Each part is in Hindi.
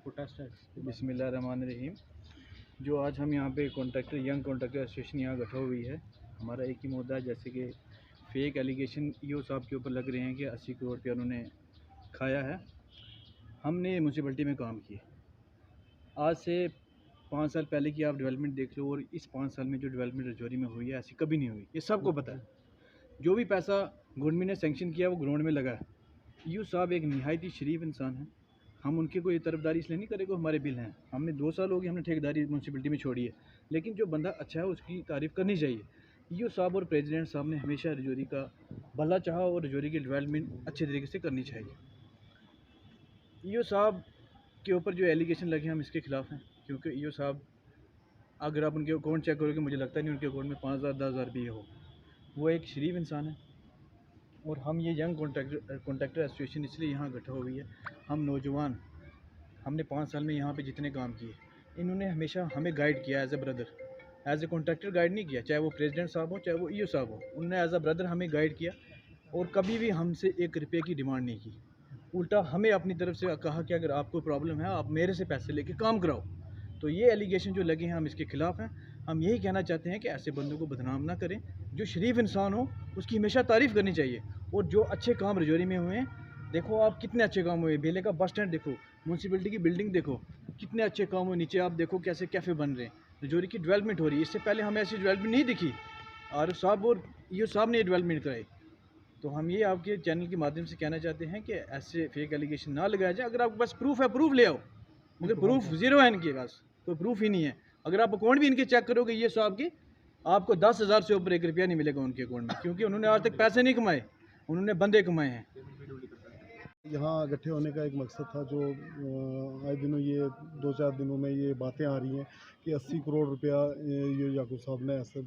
बिस्मिल्लाहिर्रहमानिर्रहीम। जो आज हम यहाँ पे यंग कॉन्ट्रैक्टर एसोसिएशन यहाँ गठा हुई है, हमारा एक ही मुद्दा है, जैसे कि फेक एलिगेशन ईओ साहब के ऊपर लग रहे हैं कि 80 करोड़ रुपया उन्होंने खाया है। हमने म्यूनसिपलिटी में काम किए, आज से 5 साल पहले की आप डेवलपमेंट देख लो, और इस 5 साल में जो डेवलपमेंट रजौरी में हुई है ऐसी कभी नहीं हुई, ये सबको पता है। जो भी पैसा गवर्नमेंट ने सेंक्शन किया वो ग्राउंड में लगा है। ईओ साहब एक निहायत ही शरीफ इंसान है, हम उनके कोई तरफदारी इसलिए नहीं करेंगे, हमरे बिल हैं। हमने 2 साल हो गए हमने ठेकेदारी म्यूनसिपलिटी में छोड़ी है, लेकिन जो बंदा अच्छा है उसकी तारीफ़ करनी चाहिए। ईओ साहब और प्रेसिडेंट साहब ने हमेशा रजौरी का भला चाहा और रजौरी की डेवलपमेंट अच्छे तरीके से करनी चाहिए। ईओ साहब के ऊपर जो एलिगेशन लगे हम इसके खिलाफ हैं, क्योंकि ईओ साहब अगर आप उनके अकाउंट चेक करोगे मुझे लगता नहीं उनके अकाउंट में 5,000 10,000 भी हो। वो एक शरीफ इंसान है, और हम ये यंग कॉन्ट्रैक्टर एसोसिएशन इसलिए यहाँ इकट्ठा हुई है। हम नौजवान, हमने 5 साल में यहाँ पे जितने काम किए, इन्होंने हमेशा हमें गाइड किया as a brother, as a contractor guide नहीं किया, चाहे वो प्रेसिडेंट साहब हो चाहे वो ईओ साहब हो। उन्होंने एज ए ब्रदर हमें गाइड किया और कभी भी हमसे 1 रुपये की डिमांड नहीं की। उल्टा हमें अपनी तरफ से कहा कि अगर आपको प्रॉब्लम है आप मेरे से पैसे लेके काम कराओ। तो ये एलिगेशन जो लगे हैं हम इसके ख़िलाफ़ हैं। हम यही कहना चाहते हैं कि ऐसे बंदों को बदनाम ना करें। जो शरीफ इंसान हो उसकी हमेशा तारीफ़ करनी चाहिए, और जो अच्छे काम रजौरी में हुए हैं, देखो आप कितने अच्छे काम हुए। बेले का बस स्टैंड देखो, म्यूनसिपलिटी की बिल्डिंग देखो, कितने अच्छे काम हुए। नीचे आप देखो कैसे कैफ़े बन रहे हैं, रजौरी की डेवलपमेंट हो रही है। इससे पहले हमें ऐसी डेवलपमेंट नहीं दिखी, आर साहब और ईओ साहब ने डेवलपमेंट कराई। तो हम ये आपके चैनल के माध्यम से कहना चाहते हैं कि ऐसे फेक एलिगेशन ना लगाया जाए। अगर आपके पास प्रूफ है प्रूफ ले आओ, मगर प्रूफ ज़ीरो है इनके पास, तो प्रूफ ही नहीं है। अगर आप अकाउंट भी इनके चेक करोगे ये साहब की, आपको 10,000 से ऊपर 1 रुपया नहीं मिलेगा उनके अकाउंट में, क्योंकि उन्होंने आज तक पैसे नहीं कमाए, उन्होंने बंदे कमाए हैं। यहाँ इकट्ठे होने का एक मकसद था, जो आए दिनों ये 2-4 दिनों में ये बातें आ रही हैं कि 80 करोड़ रुपया ये याकूब साहब ने ऐसे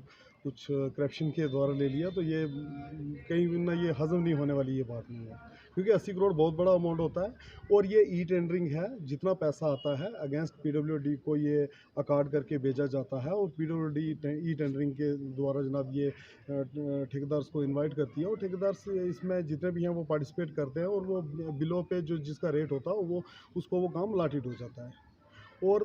कुछ करप्शन के द्वारा ले लिया। तो ये कहीं भी ना, ये हज़म नहीं होने वाली ये बात नहीं है, क्योंकि 80 करोड़ बहुत बड़ा अमाउंट होता है। और ये ई टेंडरिंग है, जितना पैसा आता है अगेंस्ट पीडब्ल्यूडी को ये अकार्ड करके भेजा जाता है, और पीडब्ल्यूडी ई टेंडरिंग के द्वारा जनाब ये ठेकेदार को इनवाइट करती है, और ठेकेदार से इसमें जितने भी हैं वो पार्टिसिपेट करते हैं, और वो बिलों पे जो जिसका रेट होता है वो उसको वो काम अलाटेड हो जाता है। और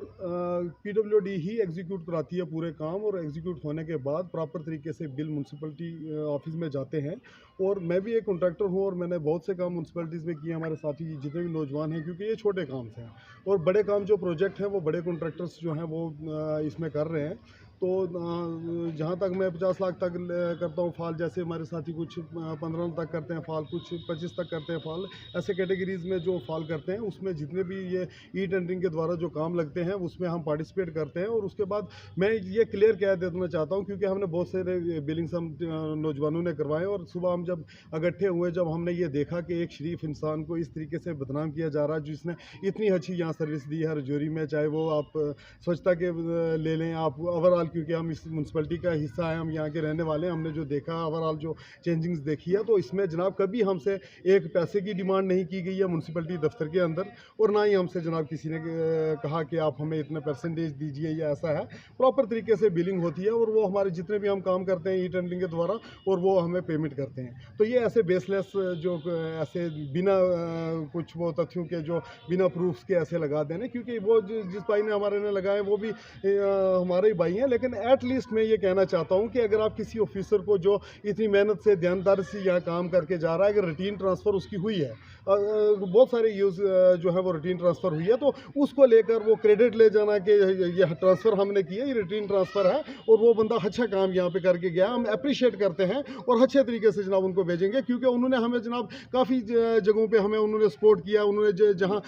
पीडब्ल्यूडी ही एग्जीक्यूट कराती है पूरे काम, और एग्जीक्यूट होने के बाद प्रॉपर तरीके से बिल म्यूनसिपलिटी ऑफिस में जाते हैं। और मैं भी एक कॉन्ट्रैक्टर हूँ, और मैंने बहुत से काम म्यूनसिपलिटीज़ में किए। हमारे साथी जितने भी नौजवान हैं, क्योंकि ये छोटे काम हैं, और बड़े काम जो प्रोजेक्ट हैं वो बड़े कॉन्ट्रैक्टर्स जो हैं वो इसमें कर रहे हैं। तो जहाँ तक मैं 50 लाख तक करता हूँ फाल, जैसे हमारे साथी कुछ 15 तक करते हैं फाल, कुछ 25 तक करते हैं फाल। ऐसे कैटेगरीज़ में जो फाल करते हैं, उसमें जितने भी ये ई टेंडरिंग के द्वारा जो काम लगते हैं उसमें हम पार्टिसिपेट करते हैं। और उसके बाद मैं ये क्लियर कह देना चाहता हूँ, क्योंकि हमने बहुत सारे बिलिंग्स हम नौजवानों ने करवाए, और सुबह हम जब इकट्ठे हुए, जब हमने ये देखा कि एक शरीफ इंसान को इस तरीके से बदनाम किया जा रहा है, जिसने इतनी अच्छी यहाँ सर्विस दी है रजौरी में, चाहे वो आप स्वच्छता के ले लें, आप ओवरऑल, क्योंकि हम इस म्यूनसिपलिटी का हिस्सा है, हम यहाँ के रहने वाले हैं, हमने जो देखा ओवरऑल जो चेंजिंग्स देखी है, तो इसमें जनाब कभी हमसे एक पैसे की डिमांड नहीं की गई है म्यूनसिपलिटी दफ्तर के अंदर, और ना ही हमसे जनाब किसी ने कहा कि आप हमें इतना परसेंटेज दीजिए या ऐसा है। प्रॉपर तरीके से बिलिंग होती है, और वो हमारे जितने भी हम काम करते हैं ई टेंडरिंग के द्वारा, और वो हमें पेमेंट करते हैं। तो ये ऐसे बेसलेस जो ऐसे बिना कुछ वो तथ्यों के, जो बिना प्रूफ्स के ऐसे लगा देने, क्योंकि वो जिस भाई ने हमारे ने लगाए वो भी हमारे ही भाई हैं। लेकिन एटलीस्ट मैं ये कहना चाहता हूँ कि अगर आप किसी ऑफिसर को जो इतनी मेहनत से ध्यानदारी से यहाँ काम करके जा रहा है, अगर रूटीन ट्रांसफ़र उसकी हुई है, बहुत सारे यूज़ जो है वो रूटीन ट्रांसफ़र हुई है, तो उसको लेकर वो क्रेडिट ले जाना कि ये ट्रांसफ़र हमने किया, ये रूटीन ट्रांसफ़र है, और वो बंदा अच्छा काम यहाँ पे करके गया, हम अप्रिशिएट करते हैं, और अच्छे तरीके से जनाब उनको भेजेंगे, क्योंकि उन्होंने हमें जनाब काफ़ी जगहों पे हमें उन्होंने सपोर्ट किया। उन्होंने जहाँ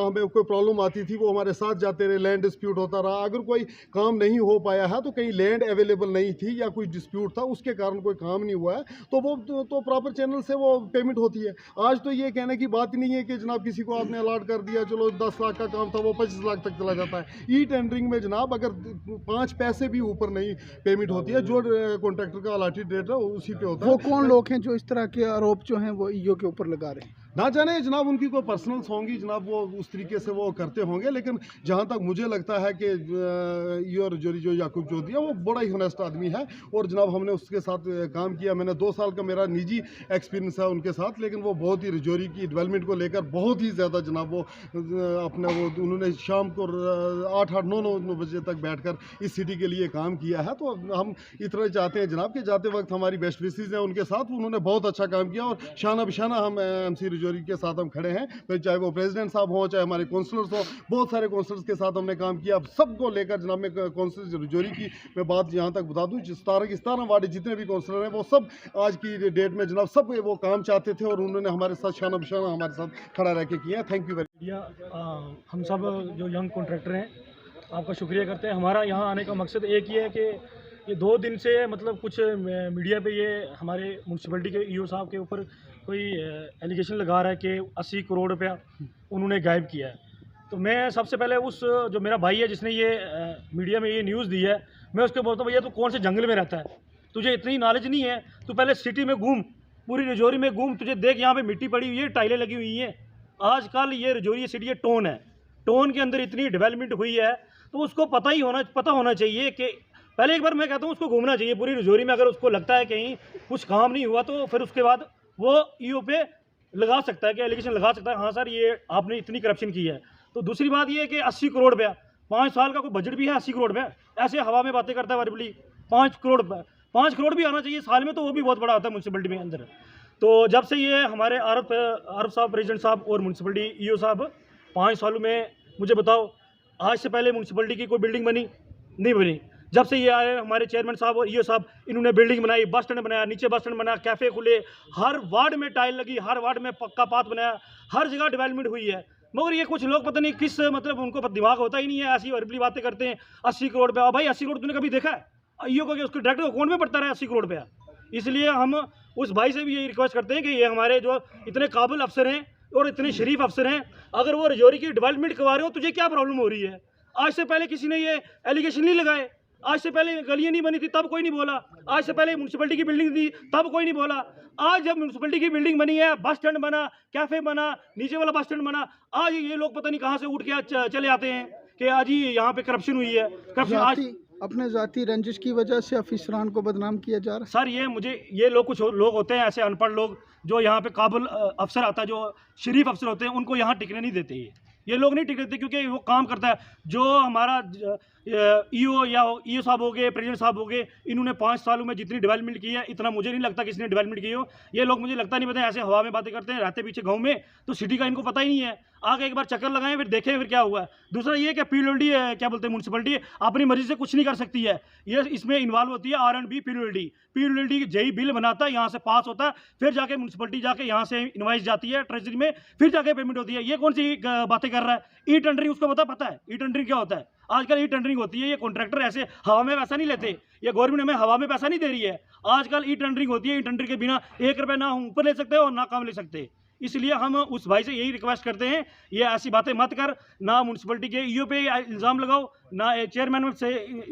हमें कोई प्रॉब्लम आती थी वो हमारे साथ जाते रहे, लैंड डिस्प्यूट होता रहा, अगर कोई काम नहीं हो पाया है तो कहीं लैंड अवेलेबल नहीं थी या कोई डिस्प्यूट था, उसके कारण कोई काम नहीं हुआ है, तो वो तो प्रॉपर चैनल से वो पेमेंट होती है। आज तो ये कहने की बात नहीं है कि जनाब किसी को आपने अलॉट कर दिया, चलो 10 लाख का काम था वो 25 लाख तक चला जाता है। ई टेंडरिंग में जनाब अगर 5 पैसे भी ऊपर नहीं पेमेंट होती है, जो कॉन्ट्रैक्टर का अलॉटेड रेट है उसी पे होता है। वो कौन लोग हैं जो इस तरह के आरोप जो हैं वो ईओ के ऊपर लगा रहे हैं? ना जाने जनाब उनकी कोई पर्सनल्स होंगी जनाब, वो उस तरीके से वो करते होंगे, लेकिन जहाँ तक मुझे लगता है कि ये रजौरी जो याकूब चौधरी है वो बड़ा ही होनेस्ट आदमी है, और जनाब हमने उसके साथ काम किया। मैंने 2 साल का मेरा निजी एक्सपीरियंस है उनके साथ, लेकिन वो बहुत ही रजौरी की डेवलपमेंट को लेकर बहुत ही ज़्यादा जनाब वो अपने वो उन्होंने शाम को 8-9 बजे तक बैठकर इस सिटी के लिए काम किया है। तो हम इतना चाहते हैं जनाब कि जाते वक्त हमारी बेस्ट विशेज़ हैं उनके साथ, उन्होंने बहुत अच्छा काम किया और शाना बिशाना हम MC रजौरी के साथ हम खड़े हैं। फिर चाहे वो प्रेसिडेंट साहब हों, चाहे हमारे काउंसलर्स हों, बहुत सारे काउंसलर्स के साथ हमने काम किया। सबको लेकर जनाब मैं काउंसलर रजौरी की मैं बात यहाँ तक बता दूँ, 17 वार्ड जितने भी काउंसलर हैं वो सब आज की डेट में जनाब सब वो काम चाहते थे और उन्होंने हमारे साथ शाना बिशाना हमारे साथ खड़ा रह के किया। Thank you very much. हम सब जो यंग कॉन्ट्रैक्टर हैं आपका शुक्रिया करते हैं। हमारा यहाँ आने का मकसद एक ही है कि ये 2 दिन से मतलब कुछ मीडिया पे ये हमारे म्यूनसिपलिटी के EO साहब के ऊपर कोई एलिगेशन लगा रहा है कि 80 करोड़ रुपया उन्होंने गायब किया है। तो मैं सबसे पहले उस जो मेरा भाई है जिसने ये मीडिया में ये न्यूज़ दी है, मैं उसको बोलता हूँ भैया तू कौन से जंगल में रहता है, तुझे इतनी नॉलेज नहीं है, तू पहले सिटी में घूम, पूरी रजौरी में घूम, तुझे देख यहाँ पे मिट्टी पड़ी हुई है, टाइलें लगी हुई हैं। आजकल ये रजौरी सिटी ये टोन है, टोन के अंदर इतनी डेवलपमेंट हुई है, तो उसको पता होना चाहिए कि पहले एक बार मैं कहता हूँ उसको घूमना चाहिए पूरी रजौरी में। अगर उसको लगता है कहीं कुछ काम नहीं हुआ तो फिर उसके बाद वो EO पे लगा सकता है कि एलिगेशन लगा सकता है, हाँ सर ये आपने इतनी करप्शन की है। तो दूसरी बात ये है कि 80 करोड़ रुपया 5 साल का कोई बजट भी है, 80 करोड़ रुपया ऐसे हवा में बातें करता है वर्बली। 5 करोड़ भी आना चाहिए साल में, तो वो भी बहुत बड़ा आता है म्यूनसिपलिटी में अंदर। तो जब से ये हमारे आरफ साहब प्रेसिडेंट साहब और म्यूनसिपलिटी EO साहब 5 सालों में, मुझे बताओ आज से पहले म्यूनसिपलिटी की कोई बिल्डिंग बनी नहीं बनी। जब से ये आए हमारे चेयरमैन साहब और EO साहब, इन्होंने बिल्डिंग बनाई, बस स्टैंड बनाया, नीचे बस स्टैंड बनाया, कैफ़े खुले, हर वार्ड में टाइल लगी, हर वार्ड में पक्का पाथ बनाया, हर जगह डेवलपमेंट हुई है। मगर ये कुछ लोग पता नहीं किस मतलब उनको दिमाग होता ही नहीं है, ऐसी वर्बली बातें करते हैं। 80 करोड़ रुपया, भाई 80 करोड़ तूने कभी देखा है? EO को उसके डायरेक्टर अकाउंट में पड़ता रहा 80 करोड़ रुपया। इसलिए हम उस भाई से भी यही रिक्वेस्ट करते हैं कि ये हमारे जो इतने काबिल अफसर हैं और इतने शरीफ अफसर हैं, अगर वो रजौरी की डेवलपमेंट करवा रहे हो, तुझे क्या प्रॉब्लम हो रही है? आज से पहले किसी ने ये एलिगेशन नहीं लगाए, आज से पहले गलियां नहीं बनी थी तब कोई नहीं बोला, आज से पहले म्यूनसिपलिटी की बिल्डिंग थी तब कोई नहीं बोला। आज जब म्यूनसिपलिटी की बिल्डिंग बनी है, बस स्टैंड बना, कैफे बना, नीचे वाला बस स्टैंड बना, आज ये लोग पता नहीं कहां से उठ के चले आते हैं कि आज ही यहाँ पे करप्शन हुई है। करप्शन आज अपने जाती रंजिश की वजह से अफसरान को बदनाम किया जा रहा है। सर ये लोग कुछ लोग होते हैं ऐसे अनपढ़ लोग जो यहाँ पे काबिल अफसर आता है, जो शरीफ अफसर होते हैं, उनको यहाँ टिकने नहीं देते। ये लोग नहीं टिक देते क्योंकि वो काम करता है। जो हमारा EO साहब हो गए, प्रेसिडेंट साहब हो गए, इन्होंने 5 सालों में जितनी डेवलपमेंट की है, इतना मुझे नहीं लगता किसी ने डेवलपमेंट की हो। ये लोग मुझे लगता नहीं, पता ऐसे हवा में बातें करते हैं, रहते पीछे गाँव में, तो सिटी का इनको पता ही नहीं है। आगे एक बार चक्कर लगाएं, फिर देखें फिर क्या हुआ है। दूसरा ये कि PWD क्या बोलते हैं, म्यूनसिपलिटी अपनी मर्जी से कुछ नहीं कर सकती है, ये इसमें इन्वॉल्व होती है R&B PWD जेई बिल बनाता है, यहाँ से पास होता है, फिर जाके म्यूनसिपलिटी जाके यहाँ से इनवाइस जाती है ट्रेजरी में, फिर जाके पेमेंट होती है। ये कौन सी बातें कर रहा है? ई टेंडरिंग उसको पता है ई टेंडरिंग क्या होता है? आजकल ई टेंडरिंग होती है, ये कॉन्ट्रैक्टर ऐसे हवा में पैसा नहीं लेते, ये गवर्नमेंट हमें हवा में पैसा नहीं दे रही है। आजकल ई टेंडरिंग होती है, ई टेंडर के बिना 1 रुपये ना हम ऊपर ले सकते और ना कम ले सकते। इसलिए हम उस भाई से यही रिक्वेस्ट करते हैं, ये ऐसी बातें मत कर, ना म्यूनसिपलिटी के EO पे इल्ज़ाम लगाओ, ना चेयरमैन से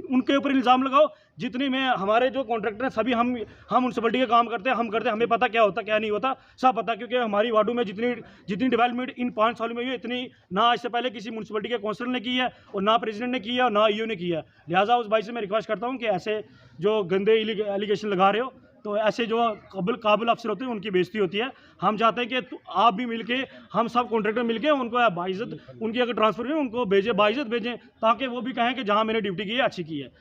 उनके ऊपर इल्ज़ाम लगाओ। जितनी में हमारे जो कॉन्ट्रैक्टर हैं सभी हम म्यूनसिपलिटी के काम करते हैं, हमें पता क्या होता क्या नहीं होता सब पता, क्योंकि हमारी वार्डों में जितनी डेवलपमेंट इन 5 सालों में हुई, इतनी ना आज से पहले किसी म्यूनसिपलिटी के काउंसिलर ने की है और ना प्रेसिडेंट ने की है और ना EO ने की है। लिहाजा उस भाई से मैं रिक्वेस्ट करता हूँ कि ऐसे जो गंदे एलिगेशन लगा रहे हो, तो ऐसे जो काबिल अफसर होते हैं उनकी बेइज्जती होती है। हम चाहते हैं कि आप भी मिलके, हम सब कॉन्ट्रैक्टर मिलके उनको बाइज्जत, उनकी अगर ट्रांसफर है उनको भेजें, बाइज्जत भेजें, ताकि वो भी कहें कि जहाँ मैंने ड्यूटी की है अच्छी की है।